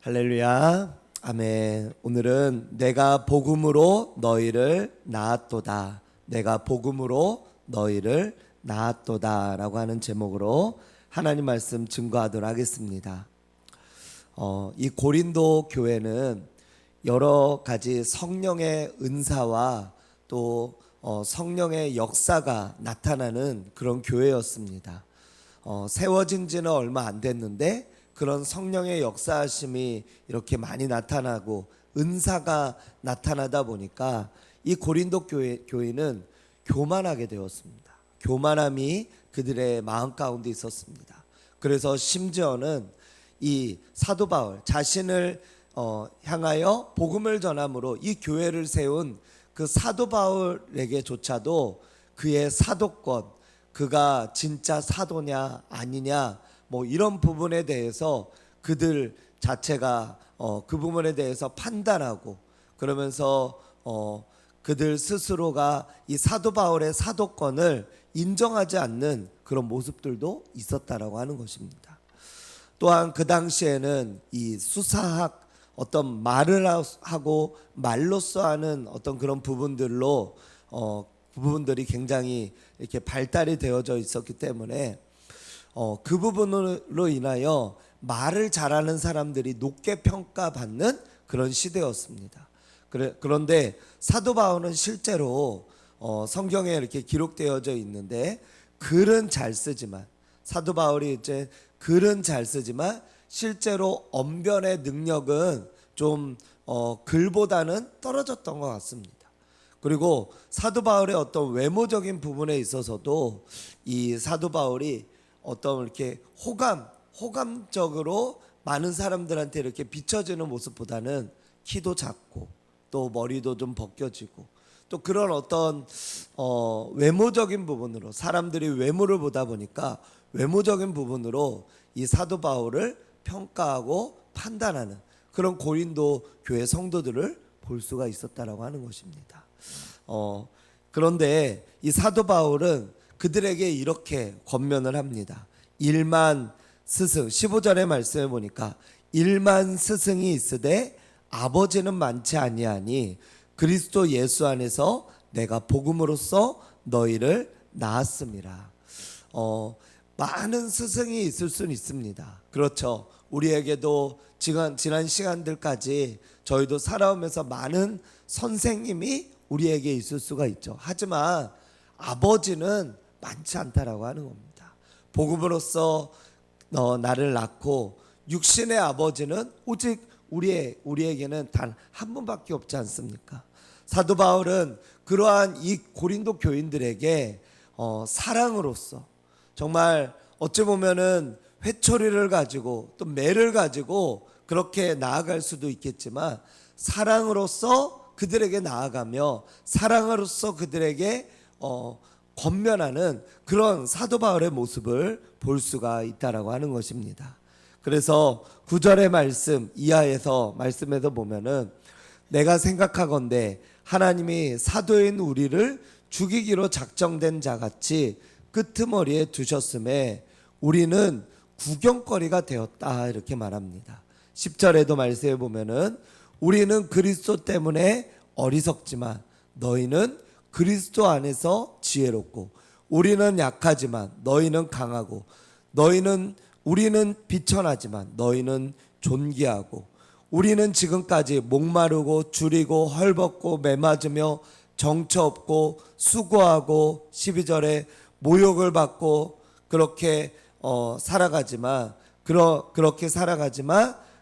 할렐루야. 아멘. 오늘은 내가 복음으로 너희를 낳았도다. 내가 복음으로 너희를 낳았도다 라고 하는 제목으로 하나님 말씀 증거하도록 하겠습니다. 이 고린도 교회는 여러 가지 성령의 은사와 또 성령의 역사가 나타나는 그런 교회였습니다. 세워진 지는 얼마 안 됐는데 그런 성령의 역사하심이 이렇게 많이 나타나고 은사가 나타나다 보니까 이 고린도 교회는 교만하게 되었습니다. 교만함이 그들의 마음 가운데 있었습니다. 그래서 심지어는 이 사도 바울 자신을 향하여 복음을 전함으로 이 교회를 세운 그 사도 바울에게조차도 그의 사도권, 그가 진짜 사도냐 아니냐 뭐 이런 부분에 대해서 그들 자체가 그 부분에 대해서 판단하고 그러면서 그들 스스로가 이 사도 바울의 사도권을 인정하지 않는 그런 모습들도 있었다라고 하는 것입니다. 또한 그 당시에는 이 수사학 어떤 말을 하고 말로써 하는 어떤 그런 부분들로 부분들이 굉장히 이렇게 발달이 되어져 있었기 때문에 그 부분으로 인하여 말을 잘하는 사람들이 높게 평가받는 그런 시대였습니다. 그런데 사도 바울은 실제로 성경에 이렇게 기록되어져 있는데 글은 잘 쓰지만 사도 바울이 이제 글은 잘 쓰지만 실제로 언변의 능력은 좀 글보다는 떨어졌던 것 같습니다. 그리고 사도 바울의 어떤 외모적인 부분에 있어서도 이 사도 바울이 어떤 이렇게 호감적으로 많은 사람들한테 이렇게 비춰지는 모습보다는 키도 작고 또 머리도 좀 벗겨지고 또 그런 어떤 외모적인 부분으로 사람들이 외모를 보다 보니까 외모적인 부분으로 이 사도 바울을 평가하고 판단하는 그런 고린도 교회 성도들을 볼 수가 있었다라고 하는 것입니다. 그런데 이 사도 바울은 그들에게 이렇게 권면을 합니다. 1만 스승 15절의 말씀을 보니까 1만 스승이 있으되 아버지는 많지 아니하니 그리스도 예수 안에서 내가 복음으로써 너희를 낳았음이라. 많은 스승이 있을 수는 있습니다. 그렇죠. 우리에게도 지난 시간들까지 저희도 살아오면서 많은 선생님이 우리에게 있을 수가 있죠. 하지만 아버지는 많지 않다라고 하는 겁니다. 복음으로써 나를 낳고 육신의 아버지는 오직 우리에게는 단 한 분밖에 없지 않습니까? 사도 바울은 그러한 이 고린도 교인들에게 사랑으로서 정말 어찌 보면은 회초리를 가지고 또 매를 가지고 그렇게 나아갈 수도 있겠지만 사랑으로서 그들에게 나아가며 사랑으로서 그들에게 권면하는 그런 사도 바울의 모습을 볼 수가 있다라고 하는 것입니다. 그래서 9절의 말씀 이하에서 말씀에서 보면은 내가 생각하건대 하나님이 사도인 우리를 죽이기로 작정된 자같이 끄트머리에 두셨음에 우리는 구경거리가 되었다 이렇게 말합니다. 10절에도 말씀해 보면은 우리는 그리스도 때문에 어리석지만 너희는 그리스도 안에서 지혜롭고 우리는 약하지만 너희는 강하고 우리는 비천하지만 너희는 존귀하고 우리는 지금까지 목마르고 줄이고 헐벗고 매맞으며 정처 없고 수고하고 12절에 모욕을 받고 그렇게 살아가지만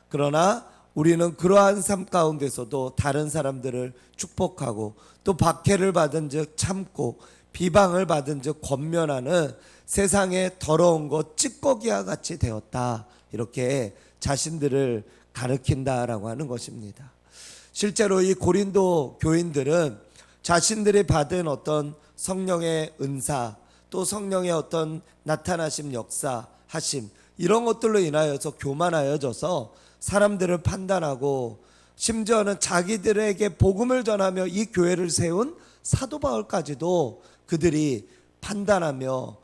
그러나 우리는 그러한 삶 가운데서도 다른 사람들을 축복하고 또 박해를 받은 즉 참고 비방을 받은 즉 권면하는 세상의 더러운 것 찌꺼기와 같이 되었다 이렇게 자신들을 가르친다라고 하는 것입니다. 실제로 이 고린도 교인들은 자신들이 받은 어떤 성령의 은사 또 성령의 어떤 나타나심 역사하심 이런 것들로 인하여서 교만하여져서 사람들을 판단하고 심지어는 자기들에게 복음을 전하며 이 교회를 세운 사도 바울까지도 그들이 판단하며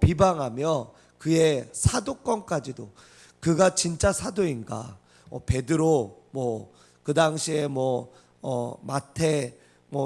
비방하며 그의 사도권까지도 그가 진짜 사도인가 베드로 그 당시에 마태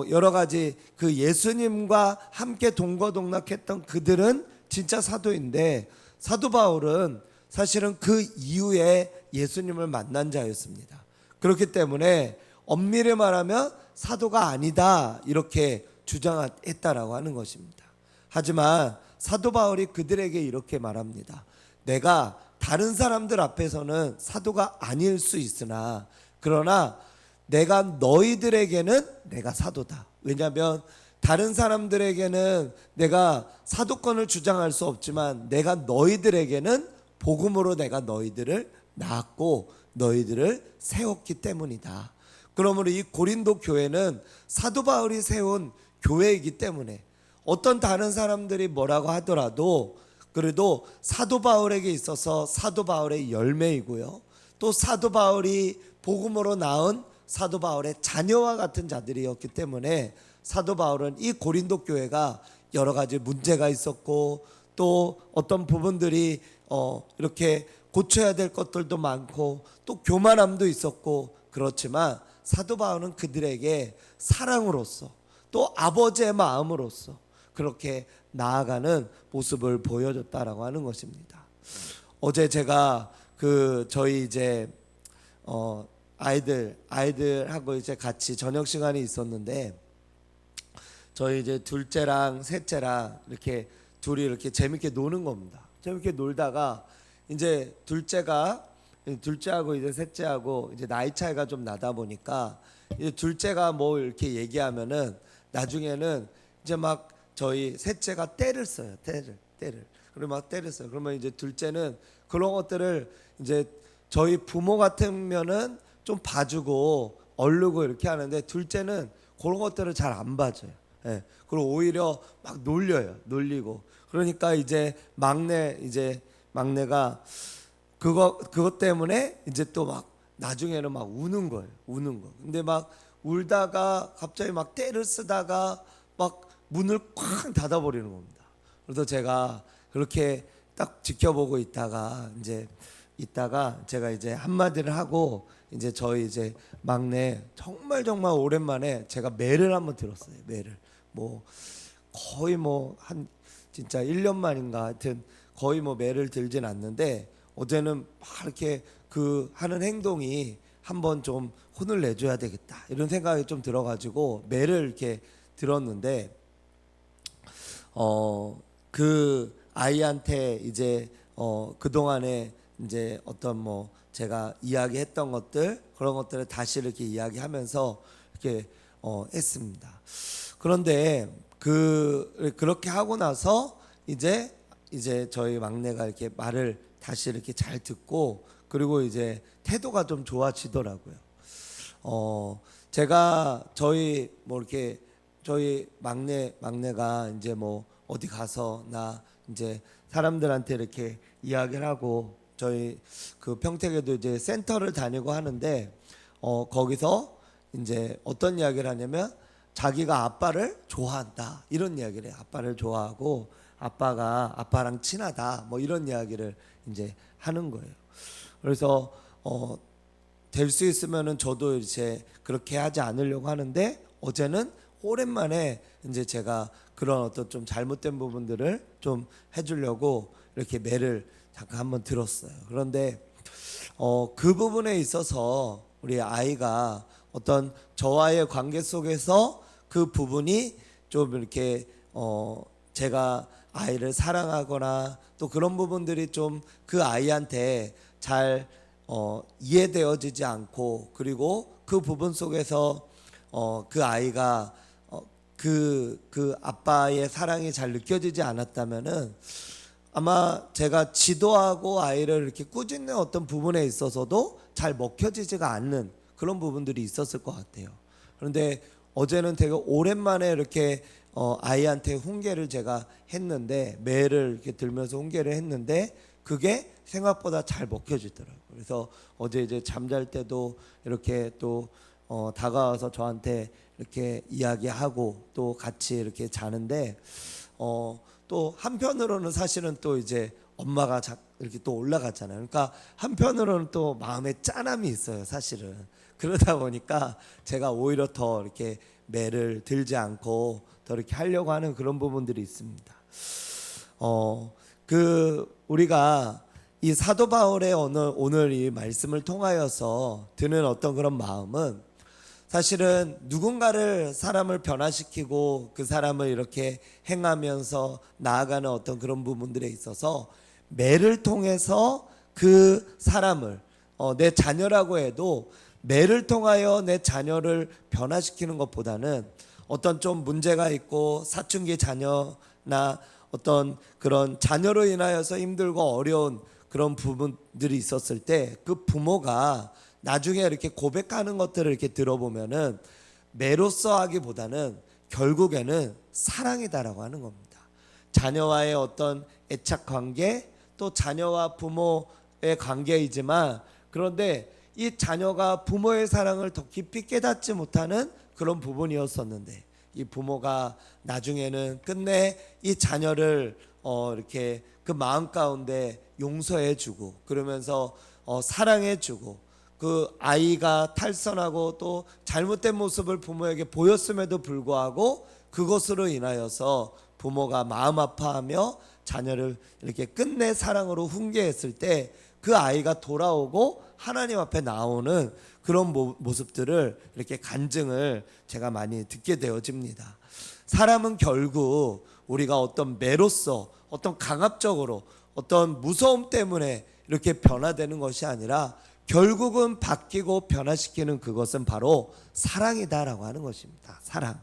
여러 가지 그 예수님과 함께 동거동락했던 그들은 진짜 사도인데, 사도 바울은 사실은 그 이후에 예수님을 만난 자였습니다. 그렇기 때문에 엄밀히 말하면 사도가 아니다 이렇게 주장했다라고 하는 것입니다. 하지만 사도 바울이 그들에게 이렇게 말합니다. 내가 다른 사람들 앞에서는 사도가 아닐 수 있으나 그러나 내가 너희들에게는 내가 사도다. 왜냐하면 다른 사람들에게는 내가 사도권을 주장할 수 없지만 내가 너희들에게는 복음으로 내가 너희들을 낳았고 너희들을 세웠기 때문이다. 그러므로 이 고린도 교회는 사도 바울이 세운 교회이기 때문에 어떤 다른 사람들이 뭐라고 하더라도 그래도 사도 바울에게 있어서 사도 바울의 열매이고요, 또 사도 바울이 복음으로 낳은 사도 바울의 자녀와 같은 자들이었기 때문에 사도 바울은 이 고린도 교회가 여러 가지 문제가 있었고 또 어떤 부분들이 이렇게 고쳐야 될 것들도 많고 또 교만함도 있었고, 그렇지만 사도 바울은 그들에게 사랑으로서 또 아버지의 마음으로서 그렇게 나아가는 모습을 보여줬다라고 하는 것입니다. 어제 제가 저희 이제 아이들하고 이제 같이 저녁 시간이 있었는데, 저희 이제 둘째랑 셋째랑 이렇게 둘이 이렇게 재밌게 노는 겁니다. 재밌게 놀다가 이제 둘째하고 이제 셋째하고 이제 나이 차이가 좀 나다 보니까 이제 둘째가 이렇게 얘기하면은 나중에는 이제 막 저희 셋째가 때를 써요. 때를. 그리고 막 때를 써요. 그러면 이제 둘째는 그런 것들을 이제 저희 부모 같으면은 좀 봐주고 얼르고 이렇게 하는데, 둘째는 그런 것들을 잘 안 봐줘요. 예. 그리고 오히려 막 놀리고. 그러니까 이제 막내가 그것 때문에 이제 또 막 나중에는 막 우는 거예요. 근데 막 울다가 갑자기 막 때를 쓰다가 막 문을 쾅 닫아버리는 겁니다. 그래서 제가 그렇게 딱 지켜보고 있다가 제가 이제 한마디를 하고 이제 저희 이제 막내 정말 오랜만에 제가 매를 한번 들었어요. 매를 거의 한 진짜 1년 만인가 하여튼 거의 매를 들진 않는데, 어제는 막 이렇게 하는 행동이 한번 좀 혼을 내줘야 되겠다 이런 생각이 좀 들어가지고 매를 이렇게 들었는데, 그 아이한테 이제 그동안에 이제 어떤 제가 이야기했던 것들, 그런 것들을 다시 이렇게 이야기하면서 이렇게 했습니다. 그런데 그렇게 하고 나서 이제 저희 막내가 이렇게 말을 다시 이렇게 잘 듣고, 그리고 이제 태도가 좀 좋아지더라고요. 제가 이렇게 저희 막내가 이제 어디 가서 나 이제 사람들한테 이렇게 이야기를 하고, 저희 평택에도 이제 센터를 다니고 하는데 거기서 이제 어떤 이야기를 하냐면 자기가 아빠를 좋아한다 이런 이야기를 해요. 아빠를 좋아하고 아빠랑 친하다 이런 이야기를 이제 하는 거예요. 그래서 될 수 있으면은 저도 이제 그렇게 하지 않으려고 하는데, 어제는 오랜만에 이제 제가 그런 어떤 좀 잘못된 부분들을 좀 해주려고 이렇게 매를 잠깐 한번 들었어요. 그런데 그 부분에 있어서 우리 아이가 어떤 저와의 관계 속에서 그 부분이 좀 이렇게 제가 아이를 사랑하거나 또 그런 부분들이 좀 그 아이한테 잘 이해되어지지 않고, 그리고 그 부분 속에서 그 아이가 그 아빠의 사랑이 잘 느껴지지 않았다면은 아마 제가 지도하고 아이를 이렇게 꾸짖는 어떤 부분에 있어서도 잘 먹혀지지가 않는 그런 부분들이 있었을 것 같아요. 그런데 어제는 되게 오랜만에 이렇게 아이한테 훈계를 제가 했는데, 매를 이렇게 들면서 훈계를 했는데 그게 생각보다 잘 먹혀지더라고요. 그래서 어제 이제 잠잘 때도 이렇게 또 다가와서 저한테 이렇게 이야기하고 또 같이 이렇게 자는데 또 한편으로는 사실은 또 이제 엄마가 이렇게 또 올라가잖아요. 그러니까 한편으로는 또 마음에 짠함이 있어요, 사실은. 그러다 보니까 제가 오히려 더 이렇게 매를 들지 않고 더 이렇게 하려고 하는 그런 부분들이 있습니다. 우리가 이 사도 바울의 오늘 이 말씀을 통하여서 드는 어떤 그런 마음은, 사실은 누군가를 사람을 변화시키고 그 사람을 이렇게 행하면서 나아가는 어떤 그런 부분들에 있어서 매를 통해서 그 사람을 내 자녀라고 해도 매를 통하여 내 자녀를 변화시키는 것보다는 어떤 좀 문제가 있고 사춘기 자녀나 어떤 그런 자녀로 인하여서 힘들고 어려운 그런 부분들이 있었을 때 그 부모가 나중에 이렇게 고백하는 것들을 이렇게 들어보면은 매로써 하기보다는 결국에는 사랑이다라고 하는 겁니다. 자녀와의 어떤 애착 관계, 또 자녀와 부모의 관계이지만, 그런데 이 자녀가 부모의 사랑을 더 깊이 깨닫지 못하는 그런 부분이었었는데, 이 부모가 나중에는 끝내 이 자녀를 이렇게 그 마음 가운데 용서해주고 그러면서 사랑해주고, 그 아이가 탈선하고 또 잘못된 모습을 부모에게 보였음에도 불구하고 그것으로 인하여서 부모가 마음 아파하며 자녀를 이렇게 끝내 사랑으로 훈계했을 때 그 아이가 돌아오고 하나님 앞에 나오는 그런 모습들을 이렇게 간증을 제가 많이 듣게 되어집니다. 사람은 결국 우리가 어떤 매로서 어떤 강압적으로 어떤 무서움 때문에 이렇게 변화되는 것이 아니라 결국은 바뀌고 변화시키는 그것은 바로 사랑이다라고 하는 것입니다. 사랑.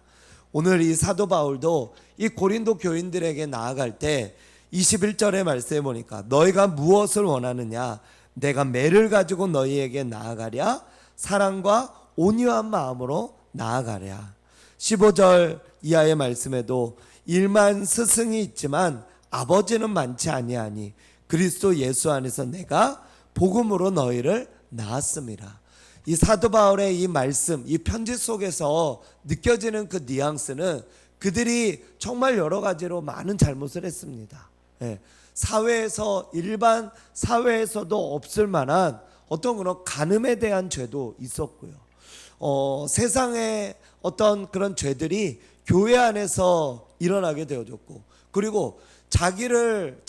오늘 이 사도 바울도 이 고린도 교인들에게 나아갈 때 21절의 말씀에 보니까 너희가 무엇을 원하느냐, 내가 매를 가지고 너희에게 나아가랴, 사랑과 온유한 마음으로 나아가랴. 15절 이하의 말씀에도 일만 스승이 있지만 아버지는 많지 아니하니 그리스도 예수 안에서 내가 복음으로 너희를 낳았음이라. 이 사도 바울의 이 말씀, 이 편지 속에서 느껴지는 그 뉘앙스는 그들이 정말 여러 가지로 많은 잘못을 했습니다. 사회에서, 일반 사회에서도 없을 만한 어떤 그런 간음에 대한 죄도 있었고요. 세상의 어떤 그런 죄들이 교회 안에서 일어나게 되어졌고, 그리고 자신들을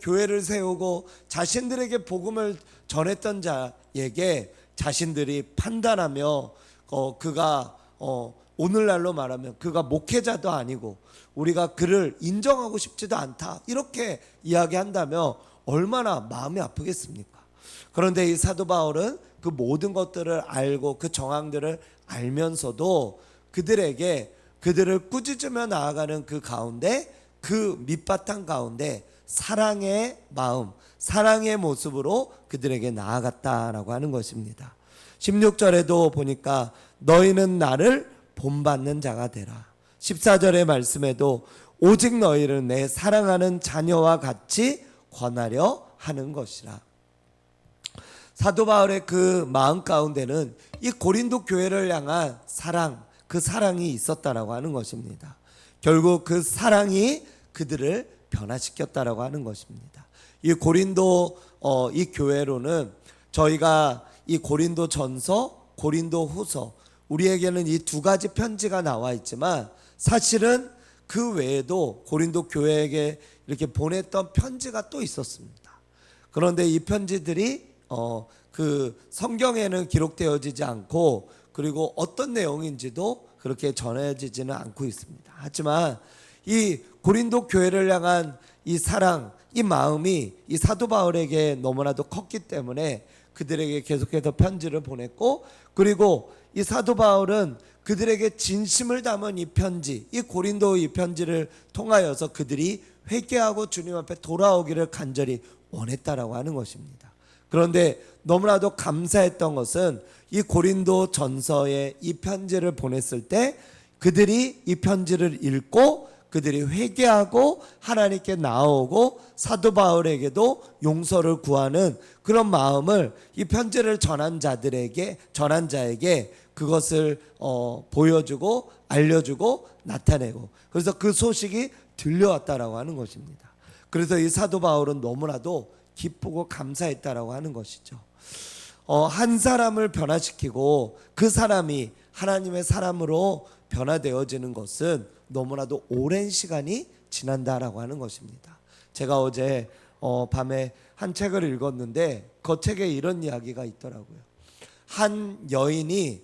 교회를 세우고 자신들에게 복음을 전했던 자에게 자신들이 판단하며 그가 오늘날로 말하면 그가 목회자도 아니고 우리가 그를 인정하고 싶지도 않다, 이렇게 이야기한다면 얼마나 마음이 아프겠습니까? 그런데 이 사도 바울은 그 모든 것들을 알고 그 정황들을 알면서도 그들을 꾸짖으며 나아가는 그 가운데, 그 밑바탕 가운데 사랑의 마음, 사랑의 모습으로 그들에게 나아갔다라고 하는 것입니다. 16절에도 보니까 너희는 나를 본받는 자가 되라. 14절의 말씀에도 오직 너희를 내 사랑하는 자녀와 같이 권하려 하는 것이라. 사도 바울의 그 마음 가운데는 이 고린도 교회를 향한 사랑, 그 사랑이 있었다라고 하는 것입니다. 결국 그 사랑이 그들을 변화시켰다라고 하는 것입니다. 이 고린도 이 교회로는 저희가 이 고린도 전서, 고린도 후서, 우리에게는 이 두 가지 편지가 나와 있지만 사실은 그 외에도 고린도 교회에게 이렇게 보냈던 편지가 또 있었습니다. 그런데 이 편지들이 그 성경에는 기록되어지지 않고, 그리고 어떤 내용인지도 그렇게 전해지지는 않고 있습니다. 하지만 이 고린도 교회를 향한 이 사랑, 이 마음이 이 사도 바울에게 너무나도 컸기 때문에 그들에게 계속해서 편지를 보냈고, 그리고 이 사도 바울은 그들에게 진심을 담은 이 편지, 이 고린도 이 편지를 통하여서 그들이 회개하고 주님 앞에 돌아오기를 간절히 원했다라고 하는 것입니다. 그런데 너무나도 감사했던 것은 이 고린도 전서에 이 편지를 보냈을 때 그들이 이 편지를 읽고 그들이 회개하고 하나님께 나아오고 사도 바울에게도 용서를 구하는 그런 마음을 이 편지를 전한 자에게 그것을 보여주고 알려주고 나타내고, 그래서 그 소식이 들려왔다라고 하는 것입니다. 그래서 이 사도 바울은 너무나도 기쁘고 감사했다라고 하는 것이죠. 한 사람을 변화시키고 그 사람이 하나님의 사람으로 변화되어지는 것은 너무나도 오랜 시간이 지난다라고 하는 것입니다. 제가 어제 밤에 한 책을 읽었는데 그 책에 이런 이야기가 있더라고요. 한 여인이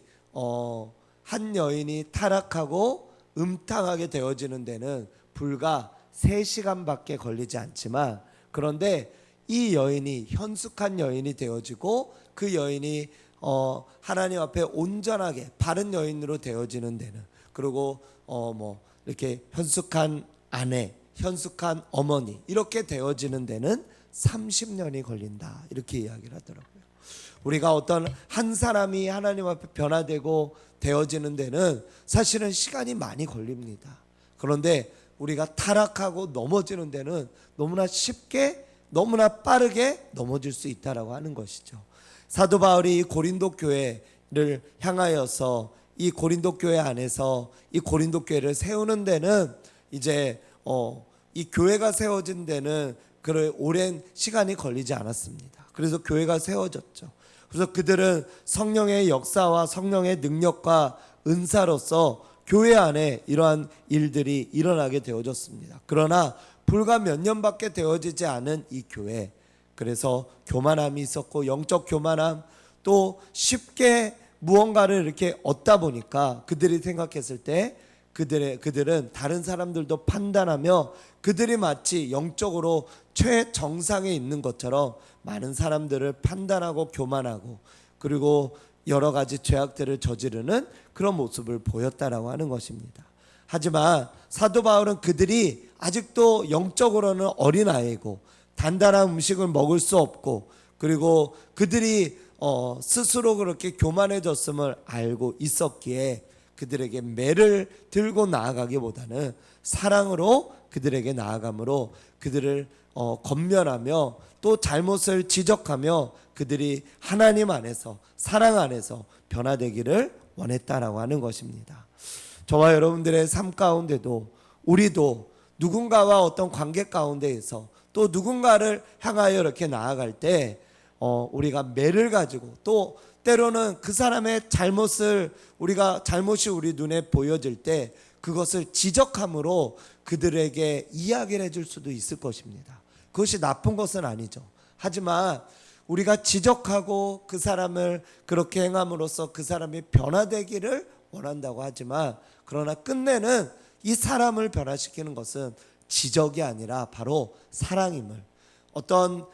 타락하고 음탕하게 되어지는 데는 불과 3시간밖에 걸리지 않지만, 그런데 이 여인이 현숙한 여인이 되어지고 그 여인이 하나님 앞에 온전하게 바른 여인으로 되어지는 데는, 그리고 이렇게 현숙한 아내, 현숙한 어머니 이렇게 되어지는 데는 30년이 걸린다, 이렇게 이야기를 하더라고요. 우리가 어떤 한 사람이 하나님 앞에 변화되고 되어지는 데는 사실은 시간이 많이 걸립니다. 그런데 우리가 타락하고 넘어지는 데는 너무나 쉽게, 너무나 빠르게 넘어질 수 있다라고 하는 것이죠. 사도 바울이 이 고린도 교회를 향하여서 이 고린도 교회 안에서 이 고린도 교회를 세우는 데는 이제 이 교회가 세워진 데는 그런 오랜 시간이 걸리지 않았습니다. 그래서 교회가 세워졌죠. 그래서 그들은 성령의 역사와 성령의 능력과 은사로서 교회 안에 이러한 일들이 일어나게 되어졌습니다. 그러나 불과 몇 년밖에 되어지지 않은 이 교회, 그래서 교만함이 있었고, 영적 교만함, 또 쉽게 무언가를 이렇게 얻다 보니까 그들이 생각했을 때 그들은 다른 사람들도 판단하며 그들이 마치 영적으로 최정상에 있는 것처럼 많은 사람들을 판단하고 교만하고, 그리고 여러 가지 죄악들을 저지르는 그런 모습을 보였다라고 하는 것입니다. 하지만 사도 바울은 그들이 아직도 영적으로는 어린아이고 단단한 음식을 먹을 수 없고, 그리고 그들이 스스로 그렇게 교만해졌음을 알고 있었기에 그들에게 매를 들고 나아가기보다는 사랑으로 그들에게 나아감으로 그들을 권면하며 또 잘못을 지적하며 그들이 하나님 안에서, 사랑 안에서 변화되기를 원했다라고 하는 것입니다. 저와 여러분들의 삶 가운데도 우리도 누군가와 어떤 관계 가운데에서 또 누군가를 향하여 이렇게 나아갈 때 우리가 매를 가지고, 또 때로는 그 사람의 잘못이 우리 눈에 보여질 때 그것을 지적함으로 그들에게 이야기를 해줄 수도 있을 것입니다. 그것이 나쁜 것은 아니죠. 하지만 우리가 지적하고 그 사람을 그렇게 행함으로써 그 사람이 변화되기를 원한다고 하지만, 그러나 끝내는 이 사람을 변화시키는 것은 지적이 아니라 바로 사랑임을, 어떤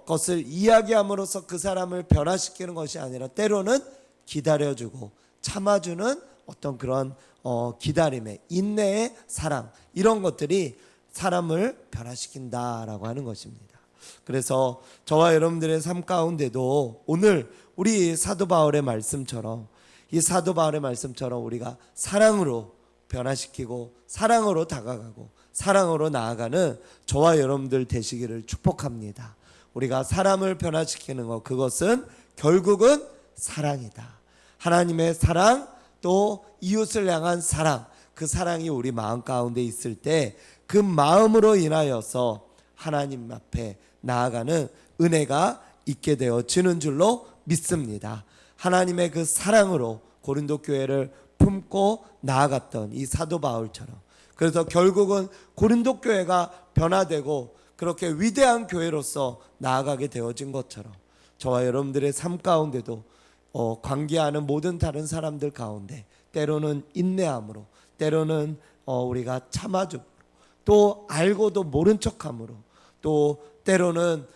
것을 이야기함으로써 그 사람을 변화시키는 것이 아니라 때로는 기다려주고 참아주는 어떤 그런 기다림의, 인내의 사랑, 이런 것들이 사람을 변화시킨다라고 하는 것입니다. 그래서 저와 여러분들의 삶 가운데도 오늘 우리 사도 바울의 말씀처럼, 이 사도 바울의 말씀처럼 우리가 사랑으로 변화시키고 사랑으로 다가가고 사랑으로 나아가는 저와 여러분들 되시기를 축복합니다. 우리가 사람을 변화시키는 것, 그것은 결국은 사랑이다. 하나님의 사랑, 또 이웃을 향한 사랑, 그 사랑이 우리 마음 가운데 있을 때 그 마음으로 인하여서 하나님 앞에 나아가는 은혜가 있게 되어지는 줄로 믿습니다. 하나님의 그 사랑으로 고린도 교회를 품고 나아갔던 이 사도 바울처럼, 그래서 결국은 고린도 교회가 변화되고 그렇게 위대한 교회로서 나아가게 되어진 것처럼 저와 여러분들의 삶 가운데도 관계하는 모든 다른 사람들 가운데 때로는 인내함으로, 때로는 우리가 참아주고, 또 알고도 모른 척함으로, 또 때로는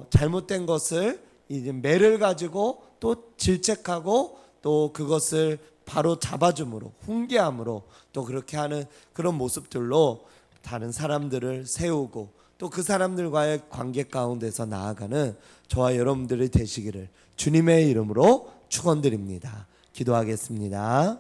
잘못된 것을 이제 매를 가지고 또 질책하고 또 그것을 바로 잡아줌으로, 훈계함으로 또 그렇게 하는 그런 모습들로 다른 사람들을 세우고 또 그 사람들과의 관계 가운데서 나아가는 저와 여러분들이 되시기를 주님의 이름으로 축원드립니다. 기도하겠습니다.